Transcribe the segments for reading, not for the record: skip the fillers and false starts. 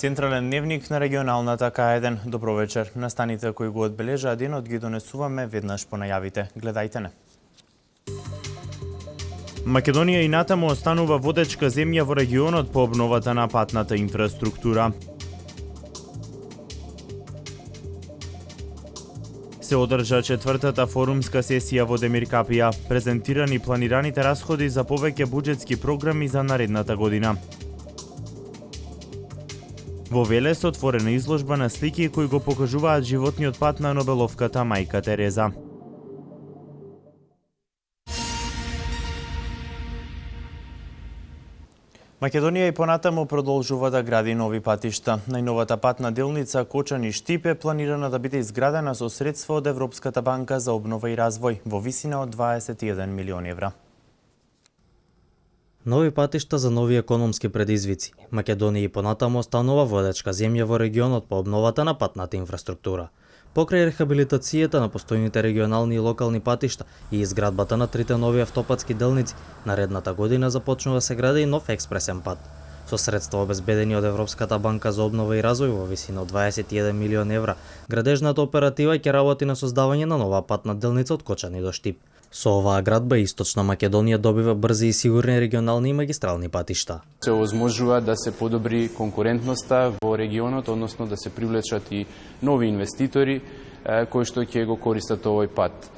Централен дневник на регионалната К1. Добро вечер. Настаните кои го одбележаа денот ги донесуваме веднаш по најавите. Гледајте не. Македонија и натаму останува водечка земја во регионот по обновата на патната инфраструктура. Се одржа четвртата форумска сесија во Демиркапија. Презентирани планираните расходи за повеќе буџетски програми за наредната година. Во Велес отворена изложба на слики кои го покажуваат животниот пат на Нобеловката мајка Тереза. Македонија и понатаму продолжува да гради нови патишта. Најновата патна делница Кочани-Штип е планирана да биде изградена со средства од Европската банка за обнова и развој во висина од 21 милиони евра. Нови патишта за нови економски предизвици. Македонија и понатаму останува водечка земја во регионот по обновата на патната инфраструктура. Покрај рехабилитацијата на постојните регионални и локални патишта и изградбата на трите нови автопатски делници, наредната година започнува да се гради и нов експресен пат. Со средства обезбедени од Европската банка за обнова и развој во висина од 21 милион евра, градежната оператива ќе работи на создавање на нова патна делница од Кочани до Штип. Со оваа градба Источна Македонија добива брзи и сигурни регионални и магистрални патишта. Се овозможува да се подобри конкурентноста во регионот, односно да се привлечат и нови инвеститори кои што ќе го користат овој пат.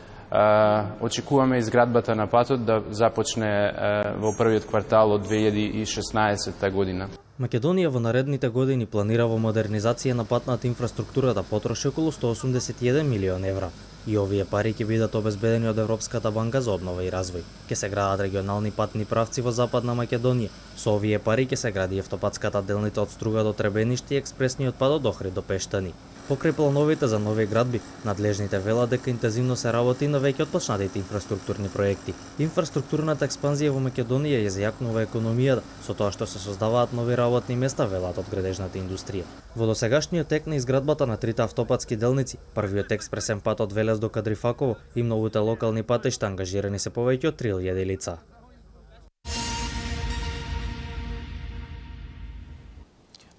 Очекуваме изградбата на патот да започне во првиот квартал од 2016 година. Македонија во наредните години планира во модернизација на патната инфраструктура да потроши околу 181 милион евра. И овие пари ќе бидат обезбедени од Европската банка за обнова и развој. Ќе се градат регионални патни правци во Западна Македонија. Со овие пари ќе се гради автопатската делница од Струга до Требениште и експресниот пат од Охрид до Пештани. Покрај плановите за нови градби, надлежните велат дека интензивно се работи на веќе отпочнатите инфраструктурни проекти. Инфраструктурната експанзија во Македонија ја зајакнува економијата, со тоа што се создаваат нови работни места, велат од градежната индустрија. Во досегашниот тек на изградбата на трите автопатски делници, првиот експресен пат од Велес до Кадрифаково и многуте локални патишта ангажирани се повеќе од 3000 лица.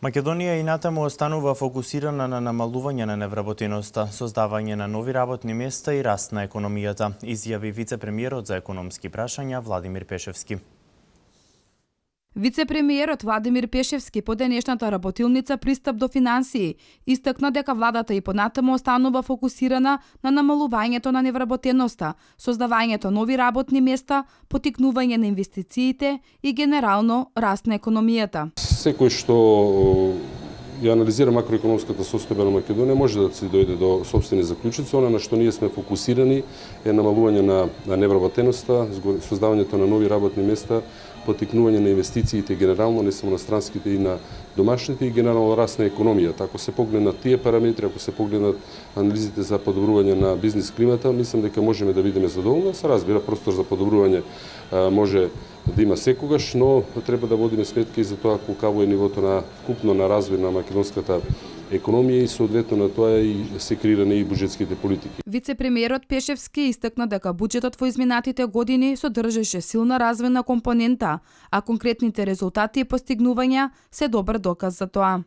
Македонија и натаму останува фокусирана на намалување на невработеноста, создавање на нови работни места и раст на економијата, изјави вице-премиерот за економски прашања Владимир Пешевски. Вице-премиерот Владимир Пешевски по денешната работилница Пристап до финансии истакна дека владата и понатаму останува фокусирана на намалувањето на невработеноста, создавањето нови работни места, потикнување на инвестициите и генерално раст на економијата. Секој што ја анализира макроекономската состојба на Македонија може да се дојде до сопствени заклучоци. Она на што ние сме фокусирани е намалување на невработеноста, создавањето на нови работни места, потикнување на инвестициите генерално, не само на странските и на домашните, и генерално раст на економијата. Ако се погледнат тие параметри, ако се погледнат анализите за подобрување на бизнис климата, мислам дека можеме да бидеме задоволни. Се разбира, простор за подобрување може да има секогаш, но треба да водиме сметка и за тоа колкаво е нивото на вкупно на развој на македонската економија и соодветно на тоа и се креирани и буџетските политики. Вице-премиерот Пешевски истакна дека буџетот во изминатите години содржеше силна развојна компонента, а конкретните резултати и постигнувања се добар доказ за тоа.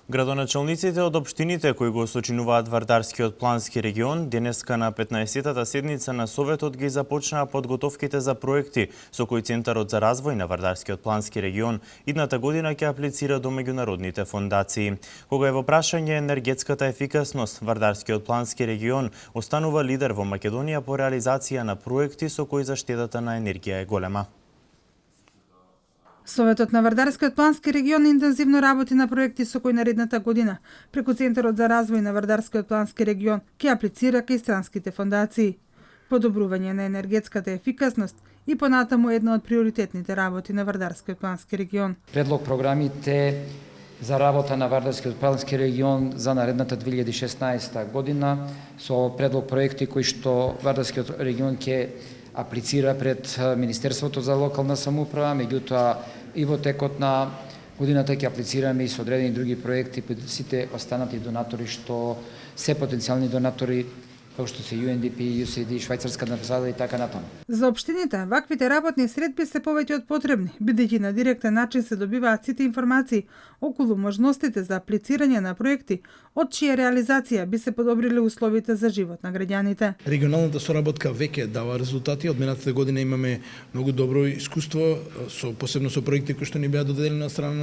Градоначалниците од општините кои го сочинуваат Вардарскиот плански регион денеска на 15-тата седница на Советот ги започнаа подготовките за проекти со кои Центарот за развој на Вардарскиот плански регион идната година ќе аплицира до меѓународните фондации. Кога е во прашање енергетската ефикасност, Вардарскиот плански регион останува лидер во Македонија по реализација на проекти со кои заштедата на енергија е голема. Советот на Вардарскиот плански регион интензивно работи на проекти со кои наредната година преку Центарот за развој на Вардарскиот плански регион ќе аплицира кај странските фондации. Подобрување на енергетската ефикасност и понатаму една од приоритетните работи на Вардарскиот плански регион. Предлог програмите за работа на Вардарскиот плански регион за наредната 2016 година со предлог проекти кои што Вардарскиот регион ќе аплицира пред Министерството за локална самоуправа, меѓутоа и во текот на годината ќе аплицираме и со одредени други проекти пред сите останати донатори што се потенцијални донатори, како што се UNDP, USAID, Швајцарска амбасада и така натаму. За општините, ваквите работни средби се повеќе од потребни, бидејќи на директен начин се добиваат сите информации околу можностите за аплицирање на проекти, од чија реализација би се подобриле условите за живот на граѓаните. Регионалната соработка веќе дава резултати. Од минатата година имаме многу добро искуство, посебно со проекти кои што ни беа доделени од страна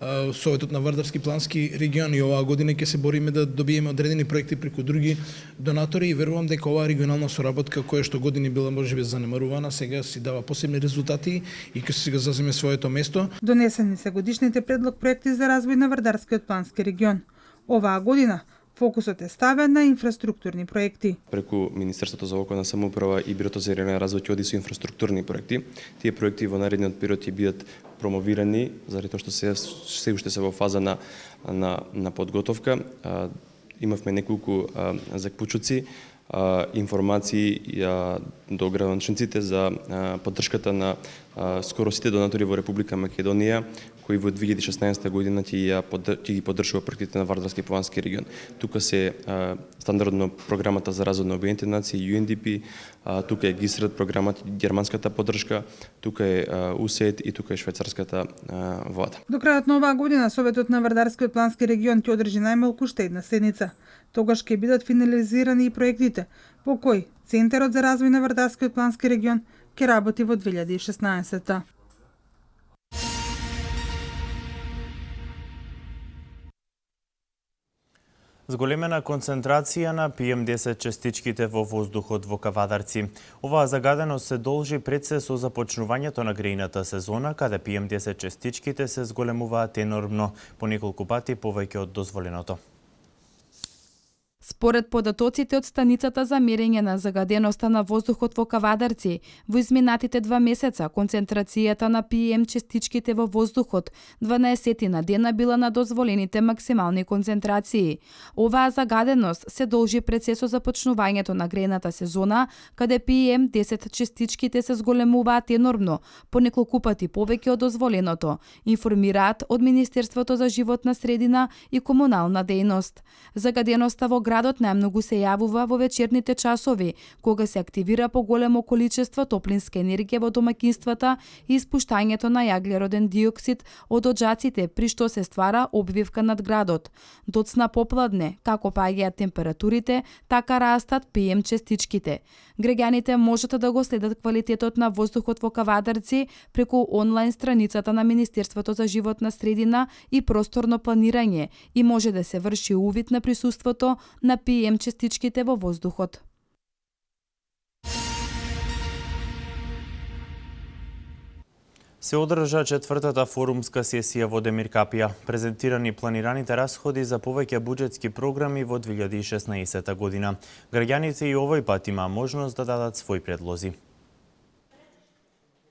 на Советот на Вардарски плански регион, и оваа година ќе се бориме да добиеме одредени проекти преку други донатори и верувам дека оваа регионална соработка која што години била можеби занемарувана, сега си дава посебни резултати и ќе сега заземе своето место. Донесени се годишните предлог проекти за развој на Вардарскиот плански регион. Оваа година фокусот е ставен на инфраструктурни проекти. Преку Министерството за локална самоуправа и Бирото за регионален развој ќе оди со инфраструктурни проекти. Тие проекти во наредниот период ќе бидат промовирани, заради тоа што се уште се во фаза на подготовка. Имавме неколку заклучоци, информации до градоначалниците за поддршката на скоро сите донатори во Република Македонија, кои во 2016 година ќе ги поддржува проектите на Вардарски плански регион. Тука се стандардно програмата за развој на Обединетите нации, UNDP, тука е ГИСРЕД програмата, германската поддршка, тука е USAID и тука е швајцарската влада. До крајот на оваа година Советот на Вардарскиот плански регион ќе одржи најмалку уште една седница. Тогаш ќе бидат финализирани и проектите по кои Центарот за развој на Вардарскиот плански регион ќе работи во 2016-та. Зголемена концентрација на PM10 частичките во воздухот во Кавадарци. Оваа загаденост се должи пред се со започнувањето на грејната сезона, каде PM10 частичките се зголемуваат енормно, по неколку пати повеќе од дозволеното. Според податоците од станицата за мерење на загаденоста на воздухот во Кавадарци, во изминатите 2 месеца концентрацијата на PM частичките во воздухот 12 на дена била на дозволените максимални концентрации. Оваа загаденост се должи пред се со започнувањето на грејната сезона, каде PM10 частичките се зголемуваат енормно, по неколку пати повеќе од дозволеното, информираат од Министерството за животна средина и комунална дејност. Загаденоста во градот најмногу се јавува во вечерните часови, кога се активира поголемо количество топлинска енергија во домаќинствата и испуштањето на јаглероден диоксид од оджаците, при што се ствара обвивка над градот. Доцна попладне, како паѓаат температурите, така растат PM частичките. Граѓаните можат да го следат квалитетот на воздухот во Кавадарци преку онлайн страницата на Министерството за животна средина и просторно планирање и може да се врши увид на присуството на PM частичките во воздухот. Се одржа четвртата форумска сесија во Демиркапија. Презентирани планираните расходи за повеќе буџетски програми во 2016 година. Граѓаните и овој пат има можност да дадат своји предлози.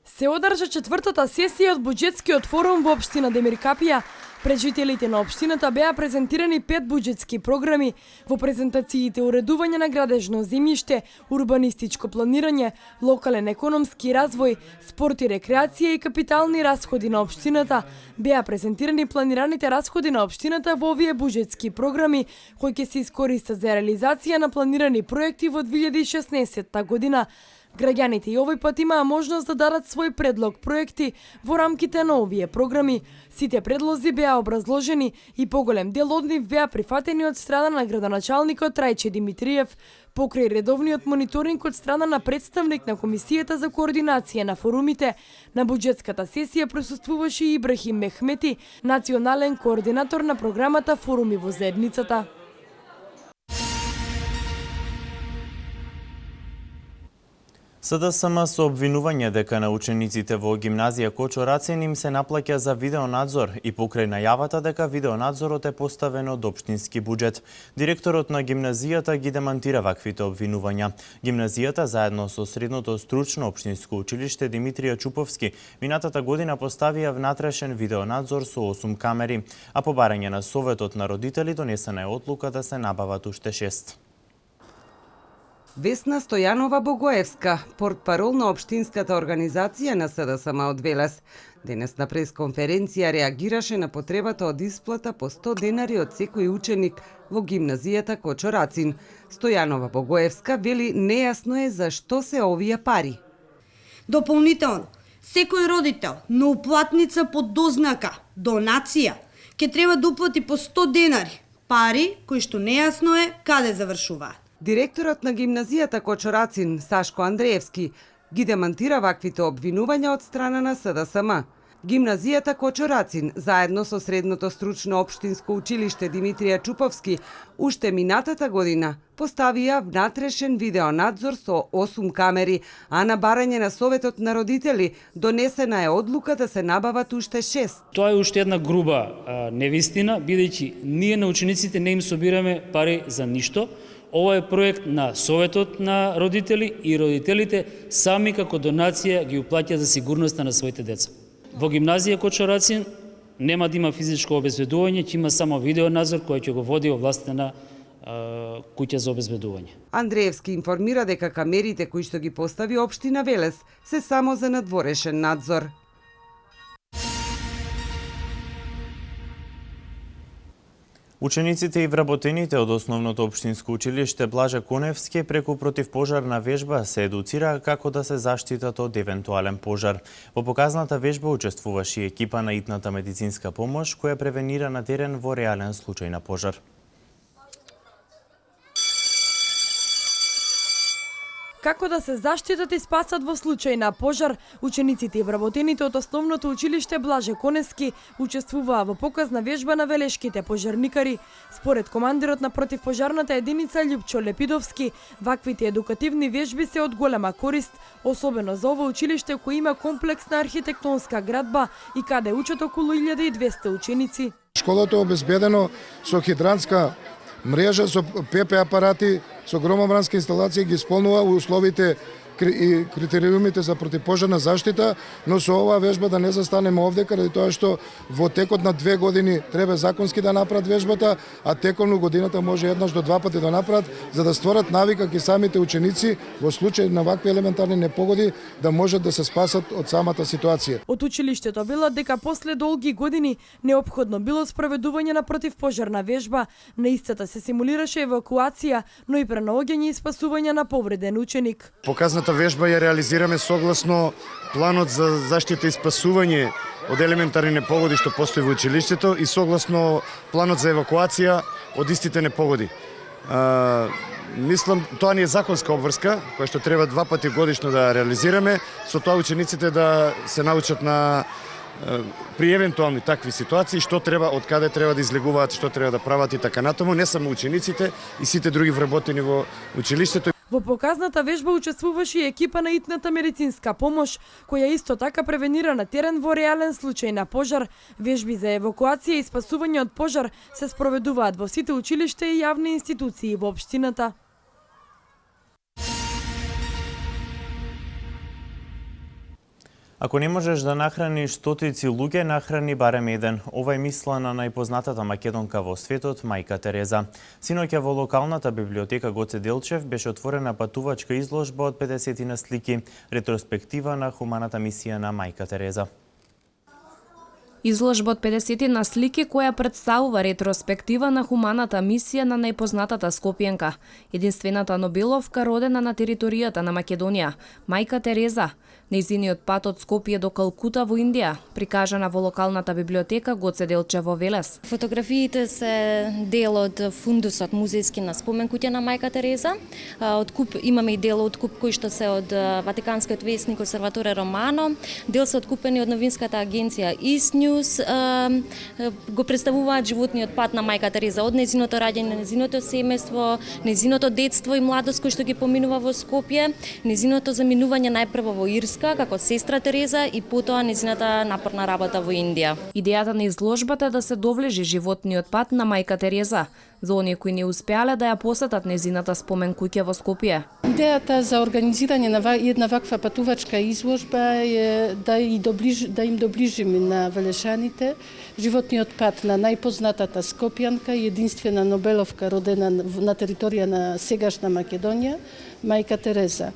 Се одржа четвртата сесија од буџетскиот форум во општина Демиркапија. Пред жителите на општината беа презентирани 5 буџетски програми во презентациите уредување на градежно земјиште, урбанистичко планирање, локален економски развој, спорт и рекреација и капитални расходи на општината. Беа презентирани планираните расходи на општината во овие буџетски програми кои ќе се искористат за реализација на планирани проекти во 2016 година. Граѓаните и овој пат имаа можност да дадат свој предлог проекти во рамките на овие програми. Сите предлози беа образложени и поголем дел од нив беа прифатени од страна на градоначалникот Трајче Димитриев, покрај редовниот мониторинг од страна на представник на Комисијата за координација на форумите. На буџетската сесија присуствуваше и Ибрахим Мехмети, национален координатор на програмата Форуми во заедницата. СДСМ со обвинување дека на учениците во гимназија Кочо Рацин им се наплаќа за видеонадзор и покрај најавата дека видеонадзорот е поставен од општински буџет. Директорот на гимназијата ги демантира ваквите обвинувања. Гимназијата заедно со Средното стручно општинско училиште Димитрија Чуповски минатата година поставија внатрешен видеонадзор со 8 камери, а по барање на Советот на родители донесена е одлука да се набават уште 6. Весна Стојанова Богоевска, портпарол на општинската организација на СДСМ од Велес, денес на пресконференција реагираше на потребата од исплата по 100 денари од секој ученик во гимназијата Кочо Рацин. Стојанова Богоевска вели нејасно е за што се овие пари. Дополнително, секој родител на уплатница под дознака донација ќе треба да уплати по 100 денари, пари кои што нејасно е каде завршуваат. Директорот на гимназијата Кочо Рацин, Сашко Андреевски, ги демантира ваквите обвинувања од страна на СДСМ. Гимназијата Кочо Рацин, заедно со Средното стручно општинско училиште Димитрија Чуповски, уште минатата година поставија внатрешен видеонадзор со 8 камери, а на барање на Советот на родители донесена е одлука да се набават уште 6. Тоа е уште една груба невистина, бидејќи ние на учениците не им собираме пари за ништо. Ова е проект на Советот на родители и родителите сами како донација ги уплаќаат за сигурноста на своите деца. Во гимназија Кочо Рацин нема да има физичко обезбедување, ќе има само видеонадзор кој ќе го води во властта на куќа за обезбедување. Андреевски информира дека камерите кои што ги постави општина Велес се само за надворешен надзор. Учениците и вработените од основното општинско училиште Блаже Коневски преку противпожарна вежба се едуцираа како да се заштитат од евентуален пожар. Во показната вежба учествуваше и екипа на итната медицинска помош која превенира на терен во реален случај на пожар. Како да се заштитат и спасат во случај на пожар, учениците и вработените од основното училиште Блаже Коневски учествуваа во показна вежба на велешките пожарникари. Според командирот на противпожарната единица Љупчо Лепидовски, ваквите едукативни вежби се од голема корист, особено за ова училиште кој има комплексна архитектонска градба и каде учат околу 1200 ученици. Школото е обезбедено со хидрантска мрежа, со ПП апарати, со громобранска инсталација, ги исполнува условите и критериумите за противпожарна заштита, но со оваа вежба да не застанеме овде, заради тоа што во текот на 2 години треба законски да направат вежбата, а текот годината може еднаш до 2 пати да направат, за да створат навика кај самите ученици во случај на вакви елементарни непогоди да можат да се спасат од самата ситуација. Од училиштето велат дека после долги години неопходно било спроведување на противпожарна вежба, на истата се симулираше евакуација, но и пренаоѓање и спасување на повреден ученик. Показната вежба ја реализираме согласно планот за заштита и спасување од елементарни непогоди што постои во училиштето и согласно планот за евакуација од истите непогоди. Мислам, тоа не е законска обврска, која што треба 2 пати годишно да реализираме, со тоа учениците да се научат на при евентуални такви ситуации, што треба, од каде треба да излегуваат, што треба да прават и така натаму, не само учениците и сите други вработени во училиштето. Во показната вежба учествуваше и екипа на итната медицинска помош, која исто така превенира на терен во реален случај на пожар. Вежби за евакуација и спасување од пожар се спроведуваат во сите училишта и јавни институции во општината. Ако не можеш да нахраниш стотици луѓе, нахрани барем еден. Ова е мисла на најпознатата македонка во светот, Мајка Тереза. Синоќа во локалната библиотека Гоце Делчев беше отворена патувачка изложба од 50 на слики, ретроспектива на хуманата мисија на Мајка Тереза. Изложба од 50 на слики која представува ретроспектива на хуманата мисија на најпознатата скопјанка, единствената Нобеловка родена на територијата на Македонија, Мајка Тереза. Нејзиниот пат од Скопје до Калкута во Индија, прикажана во локалната библиотека Гоце Делче во Велес. Фотографиите се дел од фундусот музејски на спомен куќа на мајка Тереза. Имаме и дел од куп кои што се од Ватиканскиот весник Осерваторе Романо, дел се откупени од новинската агенција East News, го представуваат животниот пат на мајка Тереза од нејзиното раѓање, нејзиното семејство, нејзиното детство и младост кој што ги поминува во Скопје, нејзиното заминување најпрво во Ирска како сестра Тереза и потоа нејзината напорна работа во Индија. Идејата на изложбата е да се довлежи животниот пат на мајка Тереза за оние кои не успеале да ја посетат нејзината спомен куќа во Скопје. Идејата за организирање на една ваква патувачка изложба е да им доближиме на велешаните животниот пат на најпознатата скопјанка и единствена нобеловка родена на територија на сегашна Македонија, мајка Тереза.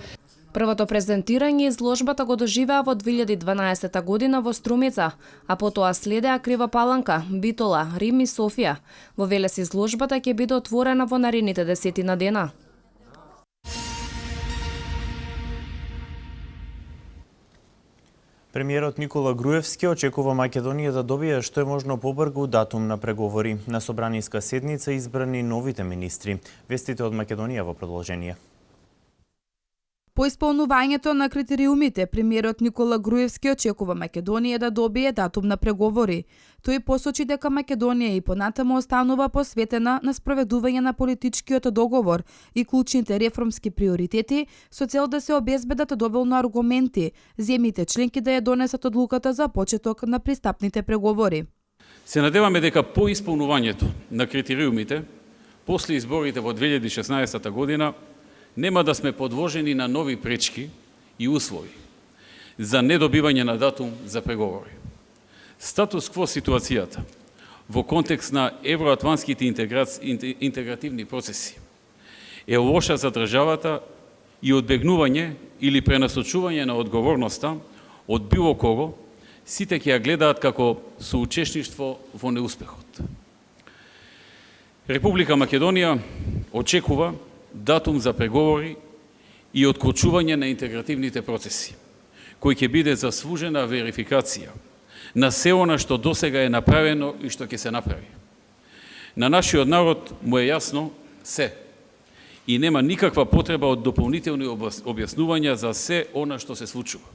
Првото презентирање изложбата го доживеа во 2012 година во Струмица, а потоа следеа Крива Паланка, Битола, Рим и Софија. Во Велес изложбата ќе биде отворена во наредните 10 дена. Премиерот Никола Груевски очекува Македонија да добие што е можно побрзо датум на преговори. На собраниска седница избрани новите министри. Вестите од Македонија во продолжение. По исполнувањето на критериумите, премиерот Никола Груевски очекува Македонија да добие датум на преговори. Тој посочи дека Македонија и понатаму останува посветена на спроведување на политичкиот договор и клучните реформски приоритети со цел да се обезбедат доволно аргументи земјите членки да ја донесат одлуката за почеток на пристапните преговори. Се надеваме дека по исполнувањето на критериумите после изборите во 2016 година нема да сме подложени на нови пречки и услови за недобивање на датум за преговори. Статус кво ситуацијата во контекст на евроатлантските интегративни процеси е лоша за државата и одбегнување или пренасочување на одговорноста од било кого, сите ќе ја гледаат како соучесништво во неуспехот. Република Македонија очекува датум за преговори и откочување на интегративните процеси, кој ќе биде заслужена верификација на се она што досега е направено и што ќе се направи. На нашиот народ му е јасно се и нема никаква потреба од дополнителни објаснувања за се она што се случува.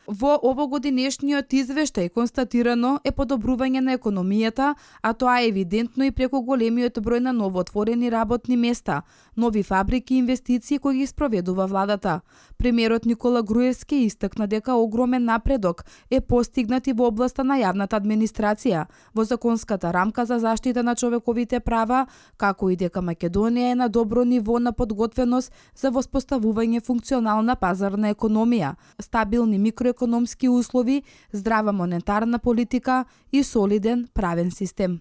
Во овогодинешниот извештај констатирано е подобрување на економијата, а тоа е евидентно и преку големиот број на новоотворени работни места, нови фабрики и инвестиции кои ги спроведува владата. Премиерот Никола Груевски истакна дека огромен напредок е постигнат и во областа на јавната администрација, во законската рамка за заштита на човековите права, како и дека Македонија е на добро ниво на подготвеност за воспоставување функционална пазарна економија, стабилни микроекономски услови, здрава монетарна политика и солиден правен систем.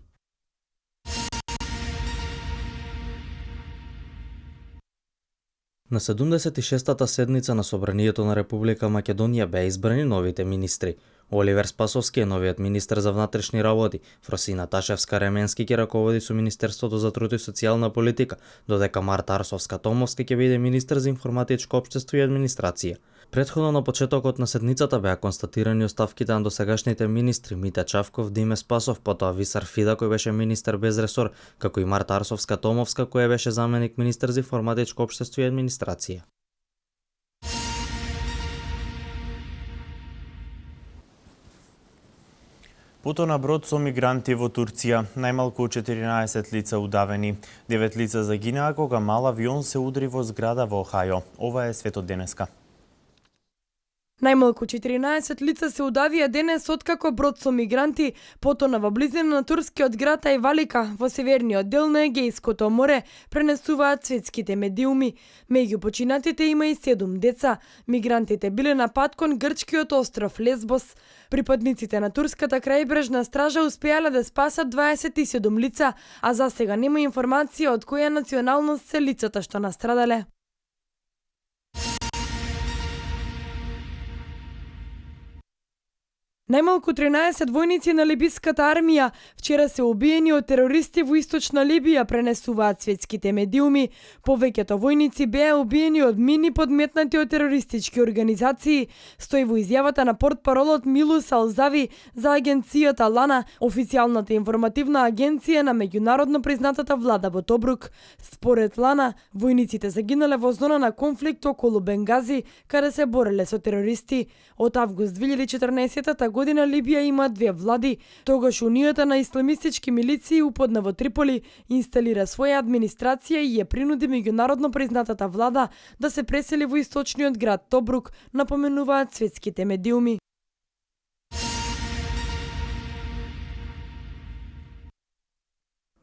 На 76-та седница на Собранието на Република Македонија беа избрани новите министри. Оливер Спасовски е новиот министер за внатрешни работи, Фросина Ташевска-Ременски ќе раководи со Министерството за труд и социјална политика, додека Марта Арсовска-Томовска ќе биде министер за информатичко општество и администрација. Претходно на почетокот на седницата беа констатирани оставките на досегашните министри Мите Чавков, Диме Спасов, потоа Висар Фида кој беше министер без ресор, како и Марта Арсовска-Томовска која беше заменик министер за информатичко општество и администрација. Потоа на брод со мигранти во Турција, најмалку 14 лица удавени. 9 лица загинаа кога мал авион се удри во зграда во Охајо. Ова е светот денеска. Најмалку 14 лица се удавија денес откако брод со мигранти потона во близина на турскиот град Ајвалика во северниот дел на Егејското море, пренесуваат светските медиуми. Меѓу починатите има и 7 деца. Мигрантите биле на пат кон грчкиот остров Лесбос. Припадниците на турската крајбрежна стража успеале да спасат 27 лица, а засега нема информација од која националност се лицата што настрадале. Најмалку 13 војници на либиската армија вчера се убиени од терористи во источна Либија, пренесуваат светските медиуми. Повеќето војници беа убиени од мини подметнати од терористички организации, стои во изјавата на портпаролот Милус Алзави за агенцијата Лана, официјалната информативна агенција на меѓународно признатата влада во Тобрук. Според Лана, војниците загинале во зона на конфликт околу Бенгази, каде се бореле со терористи. Од август 2014 година Либија има две влади. Тогаш Унијата на исламистички милиции упадна во Триполи, инсталира своја администрација и ја принуди меѓународно признатата влада да се пресели во источниот град Тобрук, напоменуваат светските медиуми.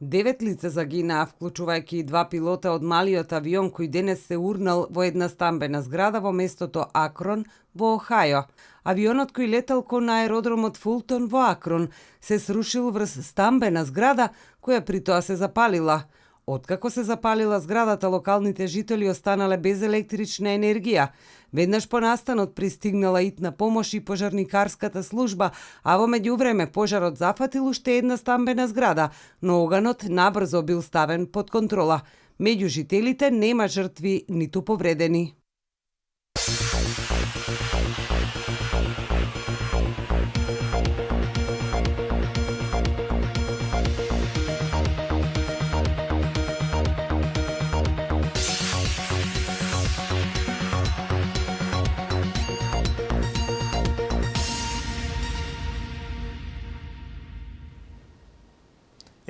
Девет лица загинаа, вклучувајќи и два пилота од малиот авион кој денес се урнал во една стамбена зграда во местото Акрон во Охајо. Авионот кој летал кон аеродромот Фултон во Акрон се срушил врз стамбена зграда која притоа се запалила. Откако се запалила зградата, локалните жители останале без електрична енергија. Веднаш по настанот пристигнала итна помош и пожарникарската служба, а во меѓувреме пожарот зафатил уште една стамбена зграда, но оганот набрзо бил ставен под контрола. Меѓу жителите нема жртви ниту повредени.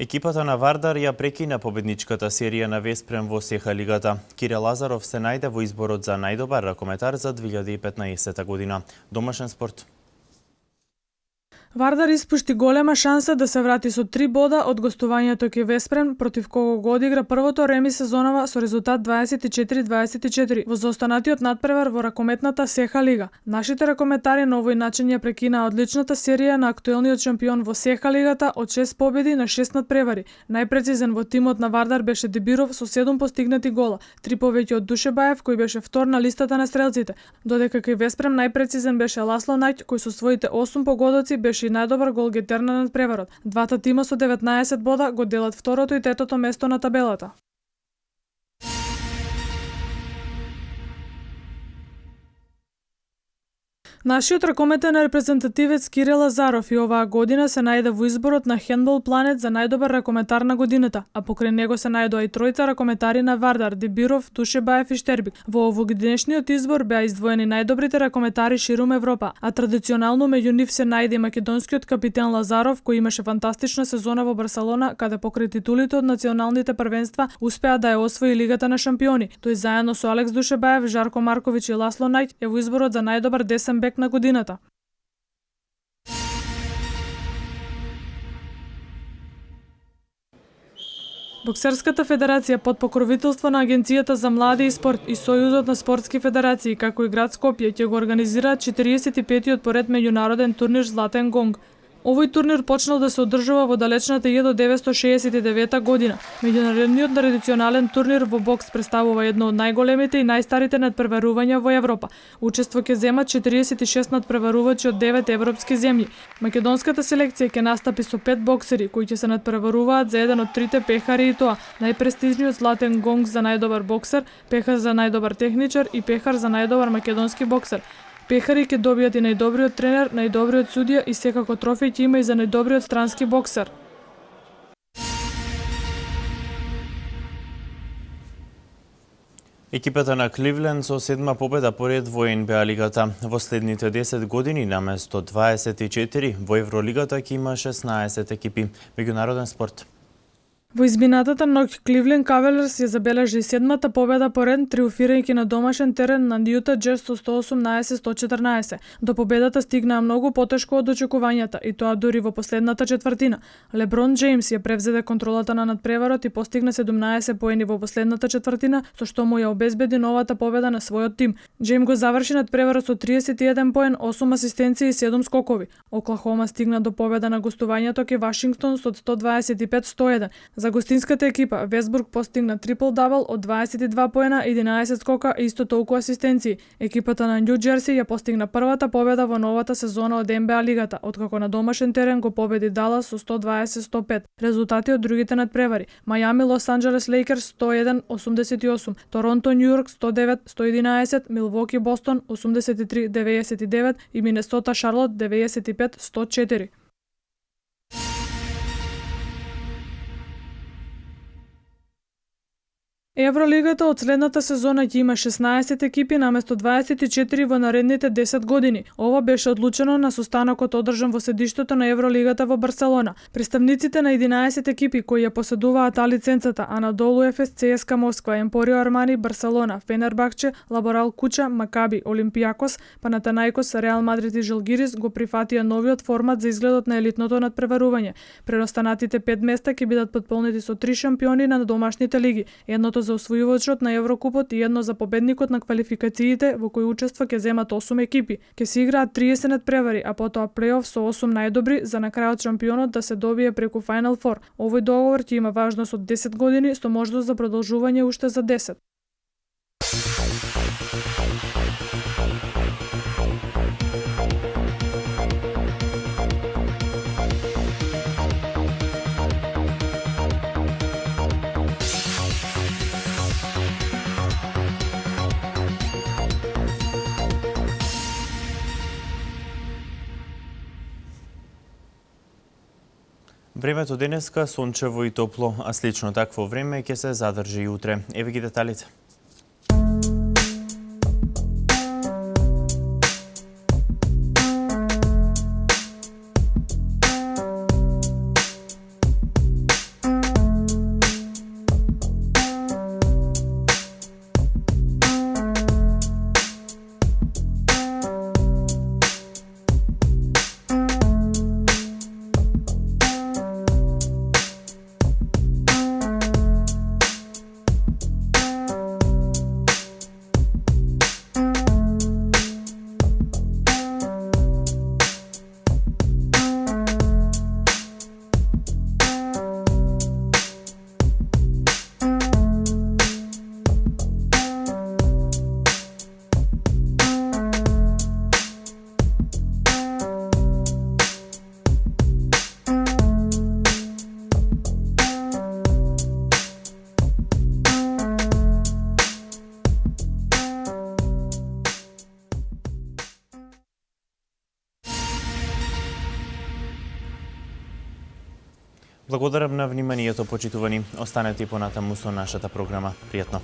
Екипата на Вардар ја прекина победничката серија на Веспрем во Сеха лигата. Кире Лазаров се најде во изборот за најдобар ракометар за 2015 година. Домашен спорт. Вардар испушти голема шанса да се врати со 3 бода од гостувањето ке Веспрем, против кого го одигра првото реми сезонава со резултат 24-24 во заостанатиот надпревар во ракометната Сеха лига. Нашите ракометари на овој начин ја прекинаа одличната серија на актуелниот шампион во Сеха лигата од 6 победи на 6 надпревари. Најпрецизен во тимот на Вардар беше Дебиров со 7 постигнати гола, 3 повеќе од Душебаев кој беше втор на листата на стрелците, додека кај Веспрем најпрецизен беше Ласло Најќ кој со своите 8 погодоци беше и најдобар голгетер на надпреварот. Двата тима со 19 бода го делат второто и третото место на табелата. Нашиот ракометен репрезентативец Кире Лазаров и оваа година се најде во изборот на Handball Planet за најдобар ракометар на годината, а покрај него се најдоа и тројца ракометари на Вардар, Дебиров, Душебаев и Штербик. Во овогодишниот избор беа издвоени најдобрите ракометари ширум Европа, а традиционално меѓу нив се најде македонскиот капитен Лазаров кој имаше фантастична сезона во Барселона, каде покрај титулите од националните првенства успеа да ја освои Лигата на шампиони. Тој заедно со Алекс Душебаев, Жарко Марковиќ и Ласло Најќ е во изборот за најдобар десен бек на годината. Боксерската федерација под покровителство на Агенцијата за млади и спорт и Сојузот на спортски федерации како и град Скопје ќе го организираат 45-тиот поред меѓународен турнир Златен гонг. Овој турнир почнал да се одржува во далечната 1969 година. Меѓународниот традиционален турнир во бокс представува едно од најголемите и најстарите надпреварувања во Европа. Учество ќе земат 46 надпреварувачи од 9 европски земји. Македонската селекција ќе настапи со 5 боксери кои ќе се надпреваруваат за еден од трите пехари и тоа најпрестижниот Златен гонг за најдобар боксер, пехар за најдобар техничар и пехар за најдобар македонски боксер. Пехари ќе добијат и најдобриот тренер, најдобриот судија и секако трофеј ќе има и за најдобриот странски боксер. Екипата на Кливленд со 7 победа поред во НБА лигата. Во следните 10 години наместо 24 во Евролигата ќе има 16 екипи. Меѓународен спорт. Во изминатата ноќ Кливленд Кавалерс ја забележи 7-та победа поред, триумфирајќи на домашен терен над Јута Џез со 118-114. До победата стигнаа многу потешко од очекувањата и тоа дури во последната четвртина. Леброн Џејмс ја превзеде контролата на надпреварот и постигна 17 поени во последната четвртина, со што му ја обезбеди новата победа на својот тим. Џејмс го заврши надпреварот со 31 поен, 8 асистенции и 7 скокови. Оклахома стигна до победа на гостувањето ке Вашингтон со 125-101. За гостинската екипа, Весбург постигна трипл-дабл од 22 поена, 11 скока и исто толку асистенции. Екипата на Нью Џерси ја постигна првата победа во новата сезона од НБА лигата, откако на домашен терен го победи Далас со 120-105. Резултати од другите надпревари: Мајами Лос Анџелес Лейкерс 101-88, Торонто Њу Јорк 109-111, Милвоки Бостон 83-99 и Минесота Шарлот 95-104. Евролигата од следната сезона ќе има 16 екипи наместо 24 во наредните 10 години. Ова беше одлучено на состанокот одржан во седиштето на Евролигата во Барселона. Представниците на 11 екипи кои ја поседуваат лиценцата Анадолу Ефес, ЦСКА Москва, Емпорио Армани, Барселона, Фенербахче, Лаборал Куча, Макаби, Олимпијакос, Панатанајкос, Реал Мадрид и Жалгирис го прифатија новиот формат за изгледот на елитното надпреварување. Преостанатите 5 места ќе бидат потполнети со 3 шампиони на домашните лиги, едното за освојувачот на Еврокупот и едно за победникот на квалификациите, во кои учества ќе земат 8 екипи. Ќе се играат 30 надпревари, а потоа плейоф со 8 најдобри за на крајот шампионот да се добие преку Final Four. Овој договор ќе има важност од 10 години со можност за продолжување уште за 10. Времето денеска сончево и топло, а слично такво време ќе се задржи и утре. Еве ги деталите. Благодарам на вниманието, почитувани. Останете и понатаму со нашата програма. Пријатно.